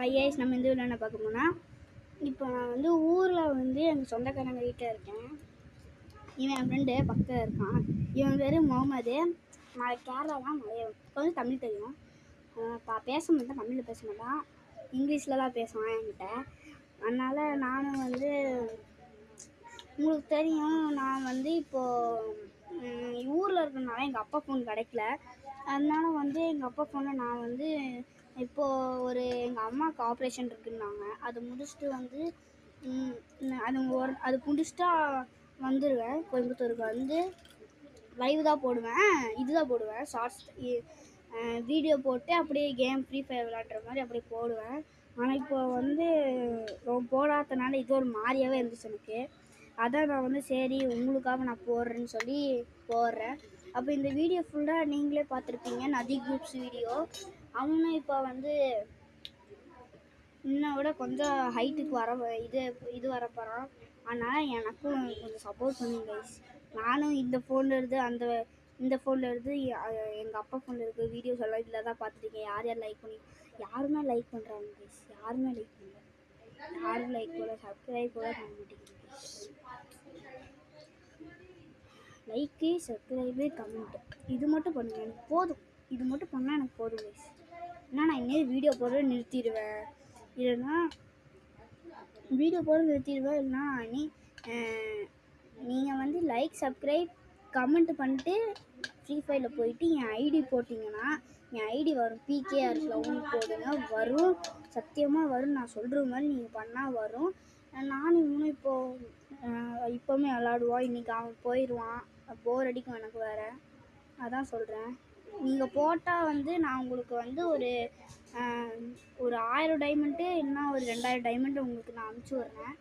IAS. நம்ம இந்த வீடியோவில் என்ன பார்க்க போனால், இப்போ நான் வந்து ஊரில் வந்து எங்கள் சொந்தக்காரங்க வீட்டில் இருக்கேன். இவன் என் ஃப்ரெண்டு பக்கம் இருக்கான். இவன் பேர் முகமது. நான் கேரளாலாம் கொஞ்சம் தமிழ் தெரியும். பேச மாட்டேன், தமிழில் பேச மாட்டான், இங்கிலீஷில் தான் பேசுவான் என்கிட்ட. அதனால் நானும் வந்து உங்களுக்கு தெரியும், நான் வந்து இப்போது ஊரில் இருக்கிறனால எங்கள் அப்பா ஃபோன் கிடைக்கல. அதனால வந்து எங்கள் அப்பா ஃபோனில் நான் வந்து இப்போது எங்கள் அம்மாவுக்கு ஆப்ரேஷன் இருக்குன்னாங்க. அதை முடிச்சுட்டு வந்து அது முடிச்சுட்டா வந்துடுவேன். கோயம்புத்தூருக்கு வந்து லைவ் தான் போடுவேன், இதுதான் போடுவேன், ஷார்ட்ஸ் வீடியோ போட்டு அப்படியே கேம் ஃப்ரீ ஃபயர் விளையாடுற மாதிரி அப்படியே போடுவேன். ஆனால் இப்போ வந்து போடாதனால இது ஒரு மாதிரியாகவே இருந்துச்சு எனக்கு. அதான் நான் வந்து சரி உங்களுக்காக நான் போடுறேன்னு சொல்லி போடுறேன். அப்போ இந்த வீடியோ ஃபுல்லாக நீங்களே பார்த்துருப்பீங்க, நதி குரூப்ஸ் வீடியோ. அவனும் இப்போ வந்து இன்னும் விட கொஞ்சம் ஹைட்டுக்கு இது வர போகிறான். அதனால் எனக்கும் கொஞ்சம் சப்போர்ட் பண்ணுங்க கைஸ். நானும் இந்த ஃபோனில் இருந்து எங்கள் அப்பா ஃபோனில் இருக்க வீடியோஸ் எல்லாம் இதில் தான் பார்த்துருக்கேன். யார் லைக் பண்ணி யாருமே லைக் பண்ணுறாங்க கைஸ், யாருமே லைக் பண்ணல, யாரும் லைக் போல சப்ஸ்கிரைப் கூட பண்ண மாட்டேங்குது கைஸ். லைக்கு, சப்ஸ்கிரைபு, கமெண்ட்டு இது மட்டும் பண்ணுங்க, எனக்கு போதும். இது மட்டும் பண்ணால் எனக்கு போதும் கைஸ். ஏன்னா நான் இன்னும் வீடியோ போடுற நிறுத்திடுவேன். இல்லைன்னா இல்லைன்னா நீங்கள் வந்து லைக், சப்ஸ்கிரைப், கமெண்ட் பண்ணிட்டு ஃப்ரீ ஃபயரில் போயிட்டு என் ஐடி போட்டிங்கன்னா என் ஐடி வரும். PKR போடுங்க, வரும், சத்தியமாக வரும். நான் சொல்கிற மாதிரி நீங்கள் பண்ணால் வரும். நானும் இவனும் இப்போவுமே விளாடுவோம். இன்றைக்கி அவன் போயிடுவான், போர் அடிக்கும் எனக்கு வேறு. அதான் சொல்கிறேன், நீங்கள் போட்டால் வந்து நான் உங்களுக்கு வந்து ஒரு 1000 டைமண்ட்டு இல்லைன்னா ஒரு 2000 டைமண்ட்டு உங்களுக்கு நான் அனுப்பிச்சி விட்றேன்.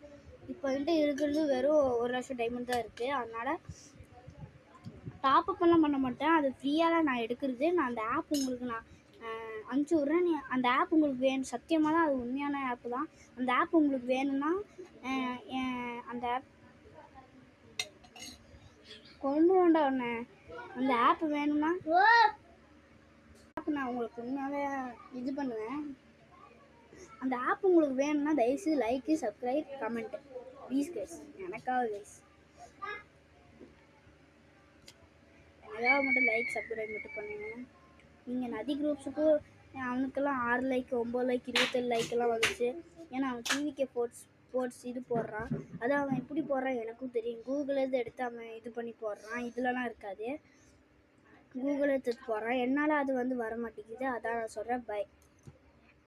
இப்போ வந்துட்டு இருக்கிறது வெறும் 1,00,000 டைமண்ட் தான் இருக்குது. அதனால் டாப்அப் எல்லாம் பண்ண மாட்டேன், அது ஃப்ரீயாக தான் நான் எடுக்கிறது. நான் அந்த ஆப் உங்களுக்கு நான் அனுப்பிச்சி விட்றேன். அந்த ஆப் உங்களுக்கு வேணும், சத்தியமாக தான் அது உண்மையான ஆப்பு தான். அந்த ஆப் உங்களுக்கு வேணும்னா அந்த ஆப் கொண்டு வேண்டா ஒன்று. அந்த ஆப் வேணும்னா நான் உங்களுக்கு உண்மையாகவே இது பண்ணுவேன். அந்த ஆப் உங்களுக்கு வேணும்னா தயவுசெய்து like, subscribe, comment please guys, எனக்காக கைஸ். ஏதாவது மட்டும் லைக், சப்ஸ்கிரைப் மட்டும் பண்ணுங்க. நீங்கள் நதி குரூப்ஸுக்கு அவனுக்கெல்லாம் 6 லைக், 9 லைக், 27 லைக்கெல்லாம் வந்துச்சு. ஏன்னா அவன் TVK ஸ்போர்ட்ஸ் இது போடுறான். அது அவன் எப்படி போடுறான் எனக்கும் தெரியும். கூகுளில் எடுத்து அவன் இது பண்ணி போடுறான். இதுலலாம் இருக்காது, கூகுளில் எடுத்து போடுறான். என்னால் அது வந்து வர மாட்டேங்குது. அதான் நான் சொல்கிறேன். பை.